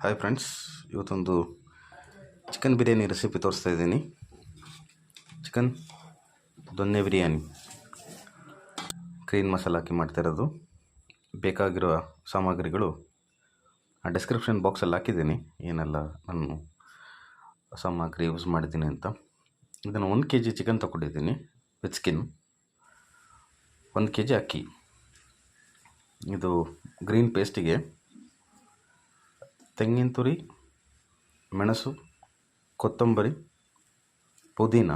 Hi friends, ಇವತ್ತೊಂದು chicken biryani recipe ತೋರಿಸ್ತಾ ಇದ್ದೀನಿ. ಚಿಕನ್ ದೊನ್ನೆ ಬಿರಿಯಾನಿ ಗ್ರೀನ್ ಮಸಾಲ ಹಾಕಿ ಮಾಡ್ತಾಯಿರೋದು. ಬೇಕಾಗಿರುವ ಸಾಮಗ್ರಿಗಳು ಡಿಸ್ಕ್ರಿಪ್ಷನ್ ಬಾಕ್ಸಲ್ಲಿ ಹಾಕಿದ್ದೀನಿ, ಏನೆಲ್ಲ ನಾನು ಸಾಮಗ್ರಿ ಯೂಸ್ ಮಾಡಿದ್ದೀನಿ ಅಂತ. ಇದನ್ನು 1 kg ಚಿಕನ್ ತಗೊಂಡಿದ್ದೀನಿ ವಿತ್ ಸ್ಕಿನ್, 1 kg ಅಕ್ಕಿ. ಇದು ಗ್ರೀನ್ ಪೇಸ್ಟಿಗೆ ತೆಂಗಿನ ತುರಿ, ಮೆಣಸು, ಕೊತ್ತಂಬರಿ, ಪುದೀನ,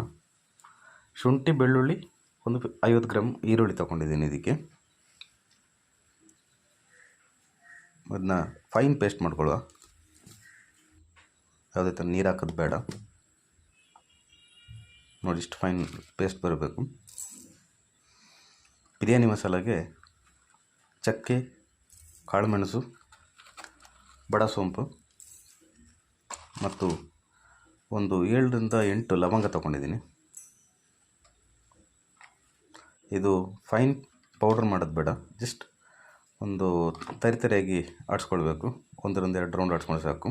ಶುಂಠಿ, ಬೆಳ್ಳುಳ್ಳಿ, ಒಂದು 50 ಗ್ರಾಮ್ ಈರುಳ್ಳಿ ತೊಗೊಂಡಿದ್ದೀನಿ. ಇದಕ್ಕೆ ಅದನ್ನ ಫೈನ್ ಪೇಸ್ಟ್ ಮಾಡ್ಕೊಳ್ಳುವ. ಯಾವುದೇ ಥರ ನೀರು ಹಾಕೋದು ಬೇಡ. ನೋಡಿ, ಇಷ್ಟು ಫೈನ್ ಪೇಸ್ಟ್ ಬರಬೇಕು. ಬಿರಿಯಾನಿ ಮಸಾಲಾಗೆ ಚಕ್ಕೆ, ಕಾಳುಮೆಣಸು, ಬಡ ಸೋಂಪು ಮತ್ತು ಒಂದು 7 ರಿಂದ 8 ಲವಂಗ ತೊಗೊಂಡಿದ್ದೀನಿ. ಇದು ಫೈನ್ ಪೌಡ್ರ್ ಮಾಡೋದು ಬೇಡ, ಜಸ್ಟ್ ಒಂದು ತರಿಯಾಗಿ ಆಡಿಸ್ಕೊಳ್ಬೇಕು. 1 ರಿಂದ 2 ರೌಂಡ್ ಆಡಿಸ್ಕೊಂಡು ಸಾಕು.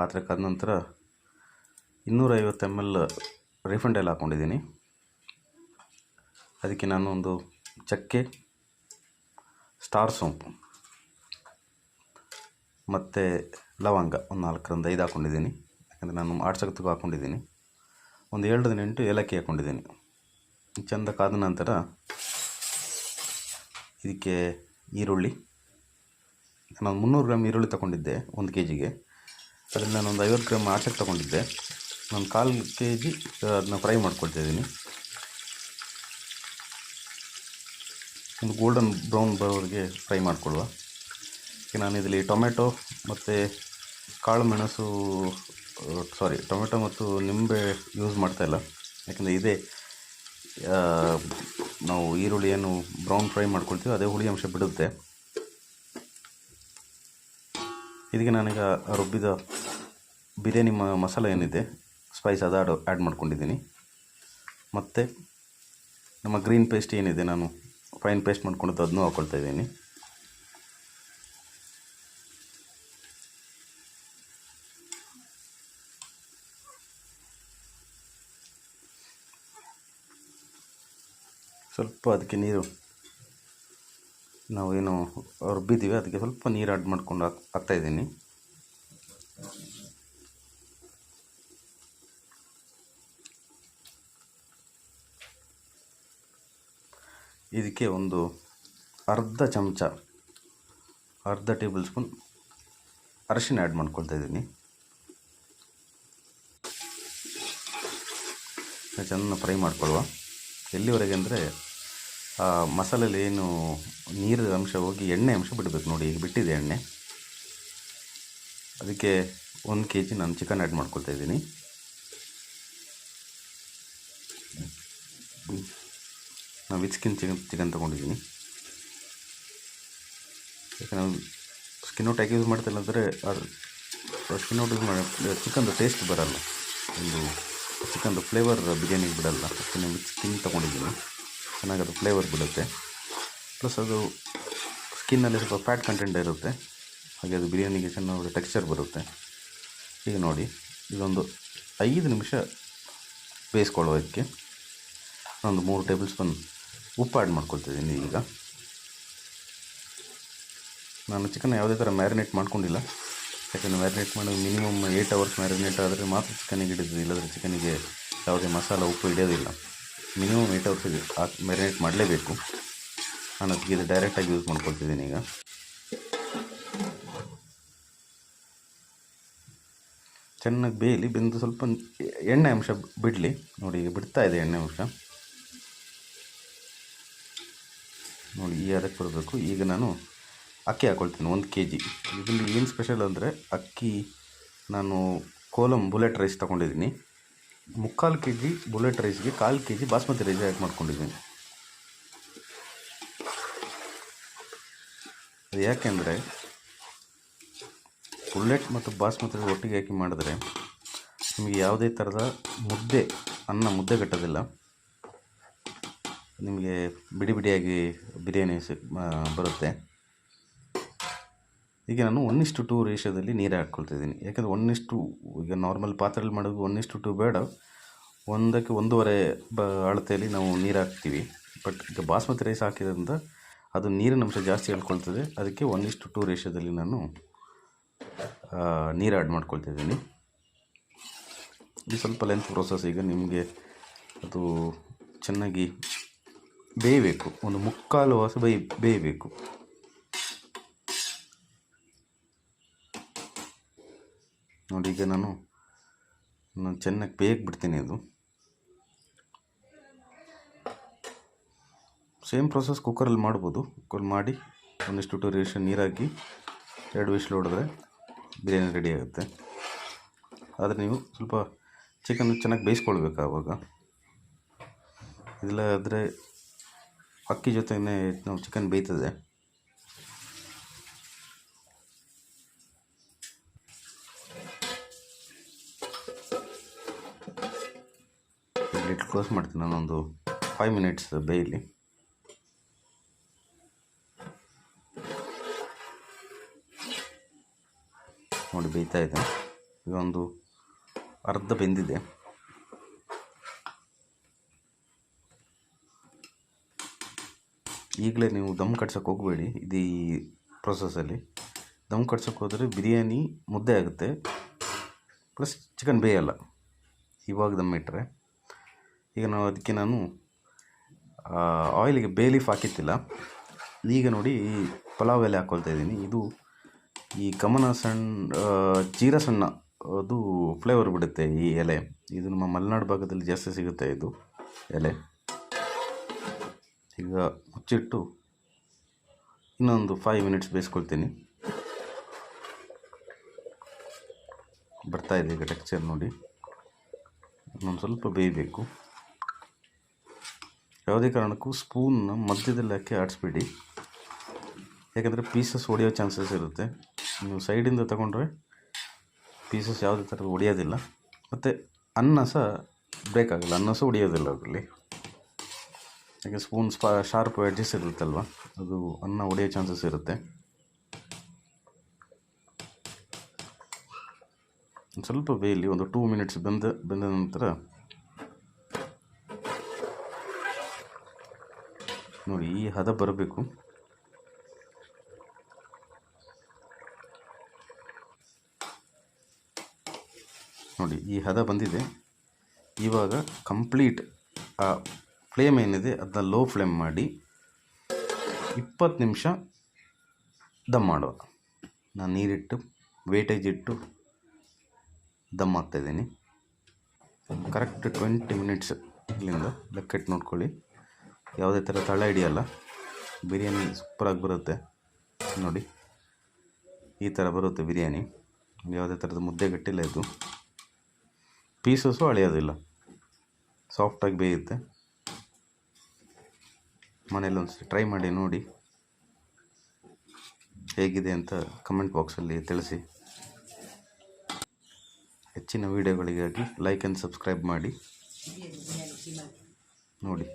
ಪಾತ್ರೆಗೆ ಆದ ನಂತರ 250 ml ರಿಫೈಂಡ್ ಆಯಿಲ್ ಹಾಕ್ಕೊಂಡಿದ್ದೀನಿ. ಅದಕ್ಕೆ ನಾನು ಒಂದು ಚಕ್ಕೆ, ಸ್ಟಾರ್ ಸೋಂಪು ಮತ್ತು ಲವಂಗ ಒಂದು 4 ರಿಂದ 5 ಹಾಕ್ಕೊಂಡಿದ್ದೀನಿ. ಯಾಕಂದರೆ ನಾನು ಆಡ್ಸೋಕ್ಕೂ ಹಾಕ್ಕೊಂಡಿದ್ದೀನಿ. ಒಂದು 7 ರಿಂದ 8 ಏಲಕ್ಕಿ ಹಾಕ್ಕೊಂಡಿದ್ದೀನಿ. ಚೆಂದ ಕಾದ ನಂತರ ಇದಕ್ಕೆ ಈರುಳ್ಳಿ, ನಾನು 300 ಗ್ರಾಮ್ ಈರುಳ್ಳಿ ತೊಗೊಂಡಿದ್ದೆ 1 kgಗೆ. ಅದರಿಂದ ನಾನೊಂದು 50 ಗ್ರಾಮ್ ಆಡ್ಸಕ್ಕೆ ತೊಗೊಂಡಿದ್ದೆ. ನಾನು 1/4 kg ಅದನ್ನ ಫ್ರೈ ಮಾಡ್ಕೊಳ್ತಾಯಿದ್ದೀನಿ. ಒಂದು ಗೋಲ್ಡನ್ ಬ್ರೌನ್ ಬರೋವರೆಗೆ ಫ್ರೈ ಮಾಡಿಕೊಳ್ಳುವ. ನಾನು ಇದರಲ್ಲಿ ಟೊಮೆಟೊ ಮತ್ತು ಟೊಮೆಟೊ ಮತ್ತು ನಿಂಬೆ ಯೂಸ್ ಮಾಡ್ತಾಯಿಲ್ಲ. ಯಾಕಂದರೆ ಇದೇ ನಾವು ಈರುಳ್ಳಿ ಏನು ಬ್ರೌನ್ ಫ್ರೈ ಮಾಡ್ಕೊಳ್ತೀವಿ, ಅದೇ ಹುಳಿ ಅಂಶ ಬಿಡುತ್ತೆ. ಇದಕ್ಕೆ ನಾನೀಗ ರುಬ್ಬಿದ ಬಿರಿಯಾನಿ ಮಸಾಲ ಏನಿದೆ, ಸ್ಪೈಸ್ ಅದು ಆ್ಯಡ್ ಮಾಡ್ಕೊಂಡಿದ್ದೀನಿ. ಮತ್ತು ನಮ್ಮ ಗ್ರೀನ್ ಪೇಸ್ಟ್ ಏನಿದೆ, ನಾನು ಫೈನ್ ಪೇಸ್ಟ್ ಮಾಡ್ಕೊಂಡಿದ್ದು ಅದನ್ನೂ ಹಾಕ್ಕೊಳ್ತಾಯಿದ್ದೀನಿ. ಸ್ವಲ್ಪ ಅದಕ್ಕೆ ನೀರು, ನಾವೇನು ರುಬ್ಬಿದ್ದೀವಿ ಅದಕ್ಕೆ ಸ್ವಲ್ಪ ನೀರು ಆ್ಯಡ್ ಮಾಡ್ಕೊಂಡು ಹಾಕ್ತಾಯಿದ್ದೀನಿ. ಇದಕ್ಕೆ ಒಂದು ಅರ್ಧ ಟೇಬಲ್ ಸ್ಪೂನ್ ಅರಿಶಿನ ಆ್ಯಡ್ ಮಾಡ್ಕೊಳ್ತಾಯಿದ್ದೀನಿ. ಚೆನ್ನಾಗಿ ಫ್ರೈ ಮಾಡ್ಕೊಳ್ಳುವ. ಎಲ್ಲಿವರೆಗೆ ಅಂದರೆ ಆ ಮಸಾಲೆಯಲ್ಲಿ ಏನು ನೀರಿನ ಅಂಶ ಹೋಗಿ ಎಣ್ಣೆ ಅಂಶ ಬಿಡಬೇಕು. ನೋಡಿ, ಈಗ ಬಿಟ್ಟಿದೆ ಎಣ್ಣೆ. ಅದಕ್ಕೆ 1 kg ನಾನು ಚಿಕನ್ ಆ್ಯಡ್ ಮಾಡ್ಕೊಳ್ತಾಯಿದ್ದೀನಿ. ನಾನು ವಿತ್ ಸ್ಕಿನ್ ಚಿಕನ್ ತೊಗೊಂಡಿದ್ದೀನಿ. ಯಾಕೆ ನಾವು ಸ್ಕಿನ್ ಔಟ್ ಯಾಕೆ ಯೂಸ್ ಮಾಡ್ತಿಲ್ಲ ಅಂದರೆ, ಅದು ಸ್ಕಿನ್ ಔಟ್ ಯೂಸ್ ಮಾಡಿ ಚಿಕನ್ದು ಟೇಸ್ಟ್ ಬರಲ್ಲ, ಒಂದು ಚಿಕನ್ದು ಫ್ಲೇವರ್ ಬಿರಿಯಾನಿಗೆ ಬಿಡಲ್ಲ. ಅದಕ್ಕೆ ನಾನು ವಿತ್ ಸ್ಕಿನ್ ತೊಗೊಂಡಿದ್ದೀನಿ. ಚೆನ್ನಾಗಿ ಅದು ಫ್ಲೇವರ್ ಬಿಡುತ್ತೆ. ಪ್ಲಸ್ ಅದು ಸ್ಕಿನ್ನಲ್ಲಿ ಸ್ವಲ್ಪ ಫ್ಯಾಟ್ ಕಂಟೆಂಟ್ ಇರುತ್ತೆ, ಹಾಗೆ ಅದು ಬಿರಿಯಾನಿಗೆ ಚೆನ್ನಾಗಿ ಟೆಕ್ಸ್ಚರ್ ಬರುತ್ತೆ. ಈಗ ನೋಡಿ, ಇದೊಂದು 5 ನಿಮಿಷ ಬೇಯಿಸ್ಕೊಳ್ಳುವ. ಇದಕ್ಕೆ ಒಂದು 3 ಟೇಬಲ್ ಸ್ಪೂನ್ ಉಪ್ಪು ಆ್ಯಡ್ ಮಾಡ್ಕೊಳ್ತಿದ್ದೀನಿ. ಈಗ ನಾನು ಚಿಕನ್ ಯಾವುದೇ ಥರ ಮ್ಯಾರಿನೇಟ್ ಮಾಡ್ಕೊಂಡಿಲ್ಲ. ಯಾಕಂದರೆ ಮ್ಯಾರಿನೇಟ್ ಮಾಡಿ ಮಿನಿಮಮ್ 8 ಅವರ್ಸ್ ಮ್ಯಾರಿನೇಟ್ ಆದರೆ ಮಾತ್ರ ಚಿಕನಿಗೆ ಹಿಡಿದು, ಇಲ್ಲದ್ರೆ ಚಿಕನಿಗೆ ಯಾವುದೇ ಮಸಾಲ ಉಪ್ಪು ಹಿಡಿಯೋದಿಲ್ಲ. ಮಿನಿಮಮ್ 8 ಅವರ್ಸಿಗೆ ಮ್ಯಾರಿನೇಟ್ ಮಾಡಲೇಬೇಕು. ನಾನು ಅದಕ್ಕೆ ಇದು ಡೈರೆಕ್ಟಾಗಿ ಯೂಸ್ ಮಾಡ್ಕೊಳ್ತಿದ್ದೀನಿ. ಈಗ ಚೆನ್ನಾಗಿ ಬೇಯಲಿ, ಬೆಂದು ಸ್ವಲ್ಪ ಎಣ್ಣೆ ಅಂಶ ಬಿಡಲಿ. ನೋಡಿ, ಈಗ ಬಿಡ್ತಾ ಇದೆ ಎಣ್ಣೆ ಅಂಶ. ನೋಡಿ, ಈ ಅದಕ್ಕೆ ಬರಬೇಕು. ಈಗ ನಾನು ಅಕ್ಕಿ ಹಾಕ್ಕೊಳ್ತೀನಿ 1 kg. ಇದರಲ್ಲಿ ಏನು ಸ್ಪೆಷಲ್ ಅಂದರೆ, ಅಕ್ಕಿ ನಾನು ಕೋಲಮ್ ಬುಲೆಟ್ ರೈಸ್ ತೊಗೊಂಡಿದ್ದೀನಿ. 3/4 kg ಬುಲೆಟ್ ರೈಸ್ಗೆ 1/4 kg ಬಾಸ್ಮತಿ ರೈಸ್ ಆ್ಯಡ್ ಮಾಡ್ಕೊಂಡಿದ್ದೀನಿ. ಅದು ಯಾಕೆಂದರೆ ಬುಲೆಟ್ ಮತ್ತು ಬಾಸ್ಮತಿ ಒಟ್ಟಿಗೆ ಹಾಕಿ ಮಾಡಿದ್ರೆ ನಿಮಗೆ ಯಾವುದೇ ಥರದ ಮುದ್ದೆ ಕಟ್ಟೋದಿಲ್ಲ. ನಿಮಗೆ ಬಿಡಿ ಬಿಡಿಯಾಗಿ ಬಿರಿಯಾನಿ ಬರುತ್ತೆ. ಈಗ ನಾನು 1:2 ರೇಷಿಯೋದಲ್ಲಿ ನೀರು ಹಾಕ್ಕೊಳ್ತಿದ್ದೀನಿ. ಯಾಕಂದರೆ ಈಗ ನಾರ್ಮಲ್ ಪಾತ್ರೆಯಲ್ಲಿ ಮಾಡೋದು 1:2 ಬೇಡ, 1ಕ್ಕೆ 1.5 ಅಳತೆಯಲ್ಲಿ ನಾವು ನೀರು ಹಾಕ್ತೀವಿ. ಬಟ್ ಈಗ ಬಾಸ್ಮತಿ ರೈಸ್ ಹಾಕಿದ್ರಿಂದ ಅದು ನೀರಿನ ಅಂಶ ಜಾಸ್ತಿ ಹೇಳ್ಕೊಳ್ತದೆ. ಅದಕ್ಕೆ 1:2 ರೇಷಿಯೋದಲ್ಲಿ ನಾನು ನೀರು ಆ್ಯಡ್ ಮಾಡ್ಕೊಳ್ತಿದ್ದೀನಿ. ಇದು ಸ್ವಲ್ಪ ಲೆಂತ್ ಪ್ರೋಸೆಸ್. ಈಗ ನಿಮಗೆ ಅದು ಚೆನ್ನಾಗಿ ಬೇಯಬೇಕು, ಒಂದು 3/4 ವಾಸ ಬೇಯಬೇಕು. ನೋಡಿ, ಈಗ ನಾನು ಚೆನ್ನಾಗಿ ಬೇಯಕ್ಕೆ ಬಿಡ್ತೀನಿ. ಇದು ಸೇಮ್ ಪ್ರೋಸೆಸ್ ಕುಕ್ಕರಲ್ಲಿ ಮಾಡ್ಬೋದು. ಕುಕ್ಕರ್ ಮಾಡಿ 1:2 ರೇಷಿಯೋ ನೀರಾಕಿ 2 ವಿಶ್ಲ್ ಹೊಡೆದ್ರೆ ಬಿರಿಯಾನಿ ರೆಡಿ ಆಗುತ್ತೆ. ಆದರೆ ನೀವು ಸ್ವಲ್ಪ ಚಿಕನ್ ಚೆನ್ನಾಗಿ ಬೇಯಿಸ್ಕೊಳ್ಬೇಕು ಆವಾಗ. ಇಲ್ಲ ಆದರೆ ಅಕ್ಕಿ ಜೊತೆನೇ ನಾವು ಚಿಕನ್ ಬೇಯ್ತದೆ. ಲಿಡ್ ಕ್ಲೋಸ್ ಮಾಡ್ತೀನಿ. ನಾನೊಂದು 5 ಮಿನಿಟ್ಸ್ ಬೇಯಲಿ. ನೋಡಿ, ಬೇಯ್ತಾ ಇದೆ. ಈಗ ಒಂದು ಅರ್ಧ ಬೆಂದಿದೆ. ಈಗಲೇ ನೀವು ದಮ್ ಕಟ್ಸೋಕ್ಕೆ ಹೋಗಬೇಡಿ. ಇದು ಈ ಪ್ರೊಸೆಸಲ್ಲಿ ದಮ್ ಕಟ್ಸೋಕ್ಕೆ ಹೋದರೆ ಬಿರಿಯಾನಿ ಮುದ್ದೆ ಆಗುತ್ತೆ, ಪ್ಲಸ್ ಚಿಕನ್ ಬೇಯಲ್ಲ. ಇವಾಗ ದಮ್ ಇಟ್ಟರೆ ಈಗ ಅದಕ್ಕೆ ನಾನು ಆಯಿಲಿಗೆ ಬೇ ಲೀಫ್ ಹಾಕಿತ್ತಿಲ್ಲ. ಈಗ ನೋಡಿ, ಈ ಪಲಾವ್ ಎಲೆ ಹಾಕ್ಕೊಳ್ತಾ ಇದ್ದೀನಿ. ಇದು ಈ ಜೀರಾ ಸಣ್ಣ ಅದು ಫ್ಲೇವರ್ ಬಿಡುತ್ತೆ ಈ ಎಲೆ. ಇದು ನಮ್ಮ ಮಲೆನಾಡು ಭಾಗದಲ್ಲಿ ಜಾಸ್ತಿ ಸಿಗುತ್ತೆ ಇದು ಎಲೆ. ಈಗ ಮುಚ್ಚಿಟ್ಟು ಇನ್ನೊಂದು 5 ಮಿನಿಟ್ಸ್ ಬೇಯಿಸ್ಕೊಳ್ತೀನಿ. ಬರ್ತಾ ಇದೆ ಈಗ ಟೆಕ್ಸ್ಚರ್ ನೋಡಿ. ಇನ್ನೊಂದು ಸ್ವಲ್ಪ ಬೇಯಬೇಕು. ಯಾವುದೇ ಕಾರಣಕ್ಕೂ ಸ್ಪೂನ್ನ ಮಧ್ಯದಲ್ಲಿ ಹಾಕಿ ಆಡಿಸ್ಬೇಡಿ, ಯಾಕಂದರೆ ಪೀಸಸ್ ಹೊಡೆಯೋ ಚಾನ್ಸಸ್ ಇರುತ್ತೆ. ನೀವು ಸೈಡಿಂದ ತಗೊಂಡ್ರೆ ಪೀಸಸ್ ಯಾವುದೇ ಥರ ಹೊಡೆಯೋದಿಲ್ಲ. ಮತ್ತು ಅನ್ನ ಸಹ ಬ್ರೇಕ್ ಆಗಲ್ಲ, ಅನ್ನ ಸಹ ಹೊಡೆಯೋದಿಲ್ಲ ಅದರಲ್ಲಿ. ಯಾಕೆ ಸ್ಪೂನ್ ಶಾರ್ಪ್ ಎಡ್ಜಸ್ ಇರುತ್ತಲ್ವ, ಅದು ಅನ್ನ ಹೊಡೆಯೋ ಚಾನ್ಸಸ್ ಇರುತ್ತೆ. ಸ್ವಲ್ಪ ಬೇಯಲಿ. ಒಂದು 2 ಮಿನಿಟ್ಸ್ ಬೆಂದ ನಂತರ ನೋಡಿ, ಈ ಹದ ಬರಬೇಕು. ನೋಡಿ, ಈ ಹದ ಬಂದಿದೆ. ಇವಾಗ ಕಂಪ್ಲೀಟ್ ಆ ಫ್ಲೇಮ್ ಏನಿದೆ ಅದನ್ನ ಲೋ ಫ್ಲೇಮ್ ಮಾಡಿ 20 ನಿಮಿಷ ದಮ್ ಮಾಡುವ. ನಾನು ನೀರಿಟ್ಟು ವೇಟೇಜ್ ಇಟ್ಟು ದಮ್ ಹಾಕ್ತಾಯಿದ್ದೀನಿ. ಕರೆಕ್ಟ್ 20 ಮಿನಿಟ್ಸ್ ಇಲ್ಲಿಂದ ಲೆಕ್ಕಿಟ್ಟು ನೋಡ್ಕೊಳ್ಳಿ. ಯಾವುದೇ ಥರ ತಳ ಹಿಡಿಯಲ್ಲ, ಬಿರಿಯಾನಿ ಸೂಪರಾಗಿ ಬರುತ್ತೆ. ನೋಡಿ, ಈ ಥರ ಬರುತ್ತೆ ಬಿರಿಯಾನಿ. ಯಾವುದೇ ಥರದ ಮುದ್ದೆ ಗಟ್ಟಿಲ್ಲ. ಇದು ಪೀಸಸ್ಸು ಅಳೆಯೋದಿಲ್ಲ, ಸಾಫ್ಟಾಗಿ ಬೇಯುತ್ತೆ. ಮನೇಲಿ ಒಂದ್ಸರಿ ಟ್ರೈ ಮಾಡಿ ನೋಡಿ, ಹೇಗಿದೆ ಅಂತ ಕಮೆಂಟ್ ಬಾಕ್ಸಲ್ಲಿ ತಿಳಿಸಿ. ಹೆಚ್ಚಿನ ವೀಡಿಯೋಗಳಿಗಾಗಿ ಲೈಕ್ ಆ್ಯಂಡ್ ಸಬ್ಸ್ಕ್ರೈಬ್ ಮಾಡಿ ನೋಡಿ.